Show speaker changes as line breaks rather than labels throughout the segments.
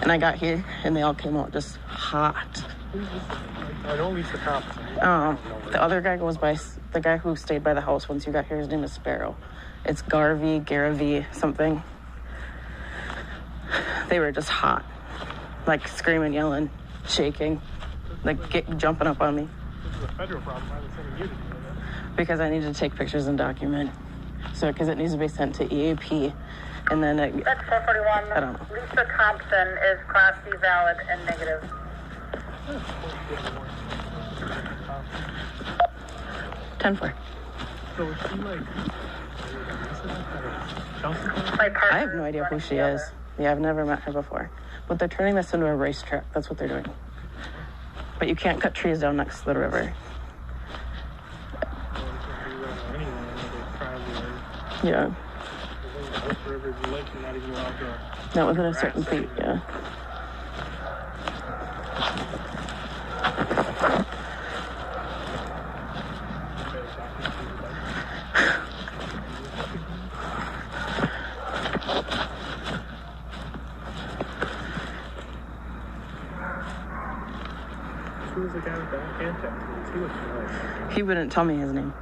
And I got here, and they all came out just hot.
I know Lisa Thompson.
The other guy goes by, the guy who stayed by the house once you got here, his name is Sparrow. It's Garavy, something. They were just hot. Like screaming, yelling, shaking, like jumping up on me.
This is a federal problem. Why are they sending you to do that?
Because I need to take pictures and document. So, because it needs to be sent to EAP. And then it...
That's 441.
I don't know.
Lisa Thompson is Class C valid and negative.
10-4.
So is she like...
I have no idea who she is. Yeah, I've never met her before. But they're turning this into a racetrack. That's what they're doing. But you can't cut trees down next to the river. Yeah. Not within a certain feet, yeah.
Who was the guy with the hand tattoos? He was nice.
He wouldn't tell me his name.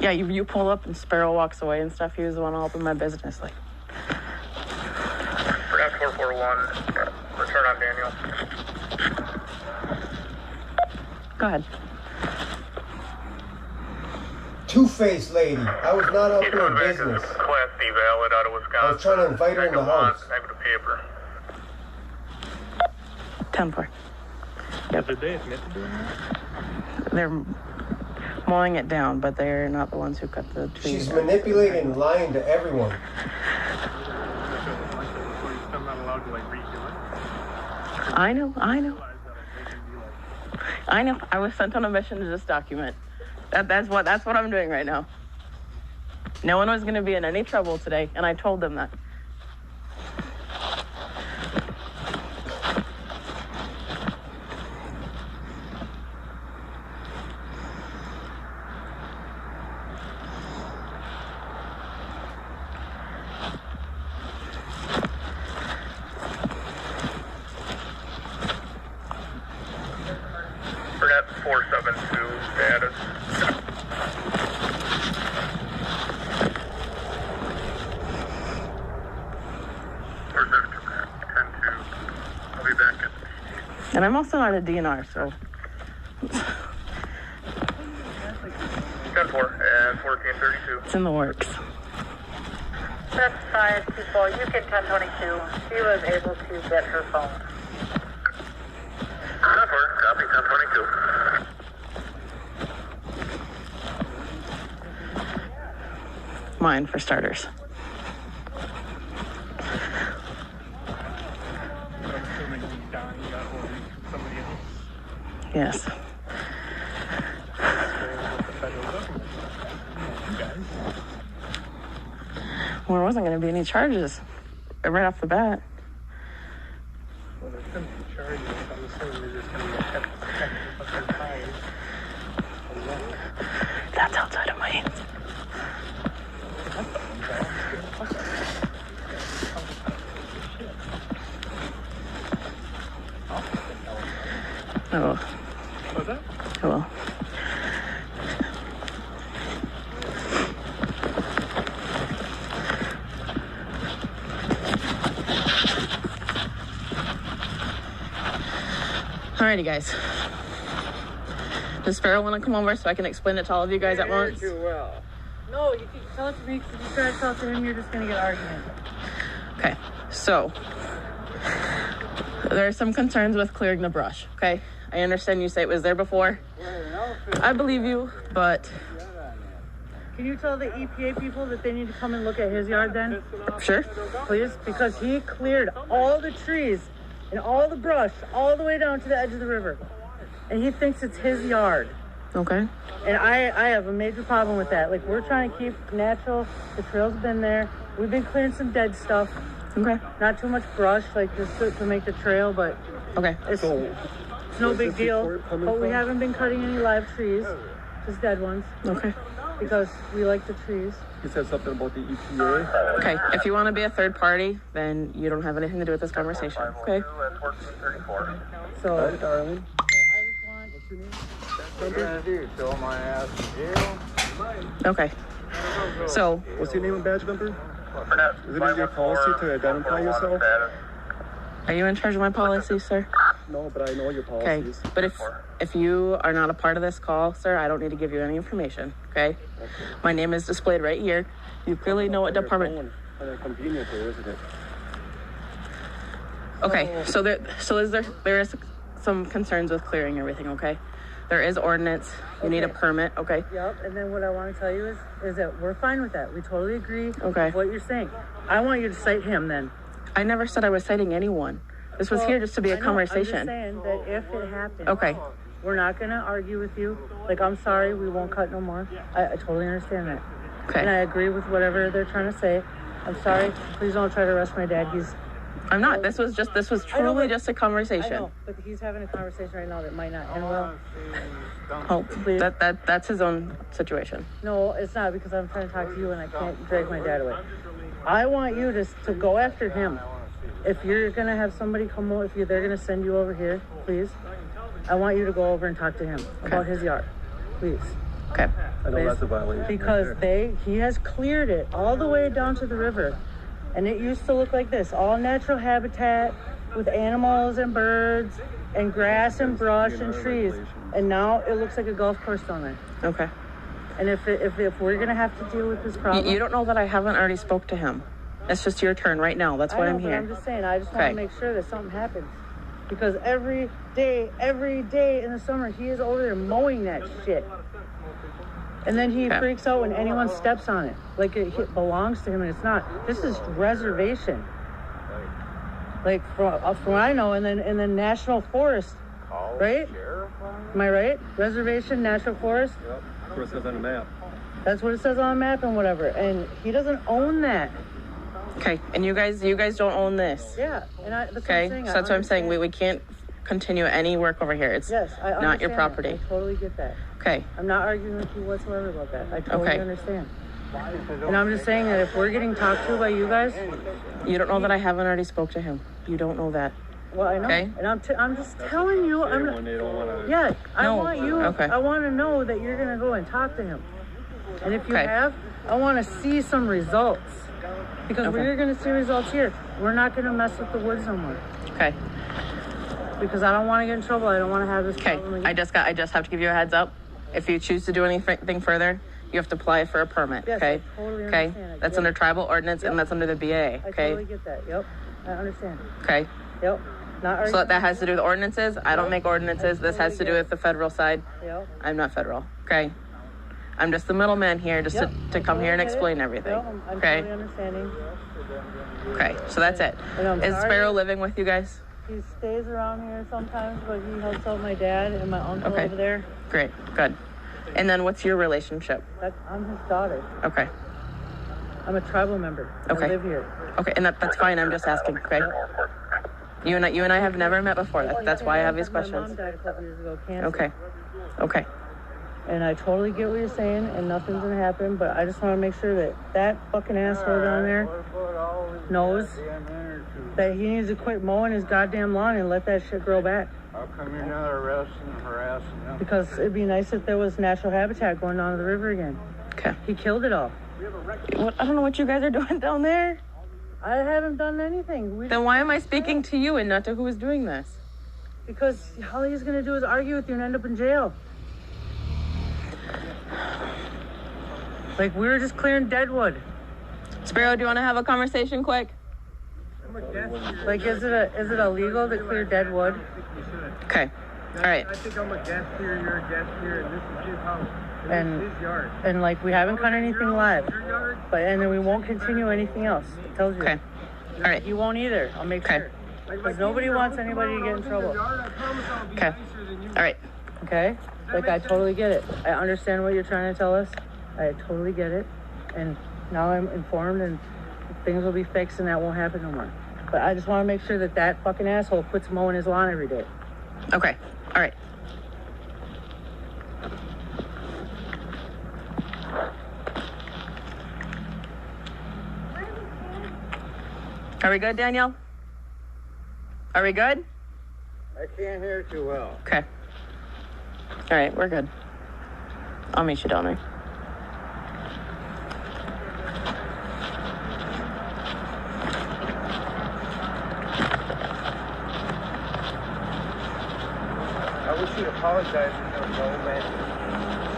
Yeah, you pull up and Sparrow walks away and stuff. He was the one all up in my business, like.
Forgot 441. Return on Daniel.
Go ahead.
Two-faced lady. I was not out doing business.
Class C valid out of Wisconsin.
I was trying to invite her in the house.
Negative paper.
10-4. Yep.
Did they admit to doing that?
They're mowing it down, but they're not the ones who cut the trees.
She's manipulating and lying to everyone.
I'm not allowed to like redo it.
I know. I was sent on a mission to just document. That's what I'm doing right now. No one was going to be in any trouble today, and I told them that.
Forgot 472 status. I'll be back in.
And I'm also not a DNR, so.
10-4 and 1432.
It's in the works.
That's 524. You can 1022. She was able to get her phone.
10-4, copy 1022.
Mine, for starters. Yes. Well, there wasn't going to be any charges right off the bat.
Well, there couldn't be charges. I'm assuming they're just going to get fucking fines.
That's outside of my hands. Oh.
What's that?
Cool. Alrighty, guys. Does Sparrow want to come over so I can explain it to all of you guys at once?
Too well. No, you can tell it to me, because if you try to tell it to him, you're just going to get argument.
Okay, so there are some concerns with clearing the brush, okay? I understand you say it was there before. I believe you, but...
Can you tell the EPA people that they need to come and look at his yard then?
Sure.
Please? Because he cleared all the trees and all the brush all the way down to the edge of the river. And he thinks it's his yard.
Okay.
And I have a major problem with that. Like, we're trying to keep natural. The trail's been there. We've been clearing some dead stuff.
Okay.
Not too much brush, like, just to make the trail, but
Okay.
it's no big deal. But we haven't been cutting any live trees. just dead ones,
Okay.
because we like the trees.
He said something about the EPA.
Okay. If you want to be a third party, then you don't have anything to do with this conversation. Okay.
So,
All right, darling.
I just want.
What's your name?
What you gonna do? Throw my ass in jail?
Okay. So,
What's your name and badge number?
Burnett,
Is it in your policy to identify yourself?
are you in charge of my policy, sir?
No, but I know your
Okay.
policies.
But if you are not a part of this call, sir, I don't need to give you any information. Okay. My name is displayed right here. You clearly know what department.
Kind of convenient there, isn't it?
Okay. So there is some concerns with clearing everything. Okay. There is ordinance. You need a
Okay.
permit. Okay.
Yep. And then what I want to tell you is that we're fine with that. We totally agree
Okay.
with what you're saying. I want you to cite him then.
I never said I was citing anyone. This was here just to be a
I know,
conversation.
I'm just saying that if it happens,
Okay.
we're not gonna argue with you. Like, I'm sorry, we won't cut no more. I totally understand that. And I
Okay.
agree with whatever they're trying to say. I'm sorry. Please don't try to arrest my dad.
I'm not. This was
I know,
truly
but-
just a
I
conversation.
know, but he's having a conversation right now that might not end well.
Oh,
Please.
that's his own situation.
No, it's not, because I'm trying to talk to you and I can't drag my dad away. I want you to go after him. If you're gonna have somebody come over, they're gonna send you over here, please. I want you to go over and talk to him about his yard, please.
Okay.
I know
Please.
that's a violation.
Because he has cleared it all the way down to the river. And it used to look like this, all natural habitat with animals and birds and grass and brush and trees. And now it looks like a golf course down there.
Okay.
And if we're gonna have to deal with this problem,
You don't know that I haven't already spoke to him. It's just your turn right now. That's why
I know,
I'm
but
here.
I'm just saying, I just want
Okay.
to make sure that something happens. Because every day in the summer, he is over there mowing that shit. And then he
Okay.
freaks out when anyone steps on it. Like it belongs to him, and it's not. This is reservation. Like from what I know, and then national forest, right? Am I right? Reservation, national forest.
Yep. Of course, it's on the map.
That's what it says on the map and whatever. And he doesn't own that.
Okay. And you guys don't own this.
Yeah. And that's
Okay.
what I'm saying.
So that's what I'm saying.
understand.
We can't continue any work over here. It's
Yes, I
not your
understand
property.
that. I totally get that.
Okay.
I'm not arguing with you whatsoever about that. I totally
Okay.
understand. And I'm just saying that if we're getting talked to by you guys,
You don't know that I haven't already spoke to him. You don't know that.
well, I know.
Okay.
And I'm just telling you.
When they don't want to.
Yeah, I
No.
want you.
Okay.
I want to know that you're gonna go and talk to him. And if you
Okay.
have, I want to see some results. Because
Okay.
we're gonna see results here. We're not gonna mess with the woods no more.
Okay.
Because I don't want to get in trouble. I don't want to have this
Okay.
problem.
I just have to give you a heads up. If you choose to do anything further, you have to apply for a permit.
Yes,
Okay.
I totally
Okay.
understand.
That's
Yep.
under tribal ordinance
Yep.
and that's under the BA.
I
Okay.
totally get that. Yep. I understand.
Okay.
Yep. Not
So
arguing.
that has to do with ordinances. I don't make ordinances. This has to do with the federal side.
Yep.
I'm not federal. Okay. I'm just the middleman here just
Yep.
to come here and
I get it.
explain everything.
Yep, I'm
Okay.
totally understanding.
Okay. So that's it.
And I'm
Is
sorry.
Sparrow living with you guys?
He stays around here sometimes, but he helps out my dad and my uncle
Okay.
over there.
Great. Good. And then what's your relationship?
I'm his daughter.
Okay.
I'm a tribal member.
Okay.
I live here.
Okay. And that's fine. I'm just asking. Okay. You and I have never met before. That's why I have these
My mom
questions.
died a couple years ago, cancer.
Okay. Okay.
And I totally get what you're saying, and nothing's gonna happen. But I just want to make sure that that fucking asshole down there knows that he needs to quit mowing his goddamn lawn and let that shit grow back.
How come you're not arresting and harassing them?
Because it'd be nice if there was natural habitat going down to the river again.
Okay.
He killed it all.
What? I don't know what you guys are doing down there.
I haven't done anything.
Then why am I speaking to you and not to who is doing this?
Because all he's gonna do is argue with you and end up in jail. Like, we were just clearing deadwood.
Sparrow, do you want to have a conversation quick?
Like, is it illegal to clear deadwood?
Okay. All right.
I think I'm a guest here, you're a guest here, and this is his house.
And-
This is his yard.
And like, we haven't cut anything live,
Your yard?
and then we won't continue anything else. It tells you.
Okay. All right.
You won't either. I'll make
Okay.
sure. Because nobody wants anybody to get in trouble.
Okay. All right.
Okay? Like, I totally get it. I understand what you're trying to tell us. I totally get it. And now I'm informed, and things will be fixed, and that won't happen no more. But I just want to make sure that that fucking asshole quits mowing his lawn every day.
Okay. All right. Are we good, Danielle? Are we good?
I can't hear too well.
Okay. All right, we're good. I'll meet you down there.
I wish you'd apologize for the old man.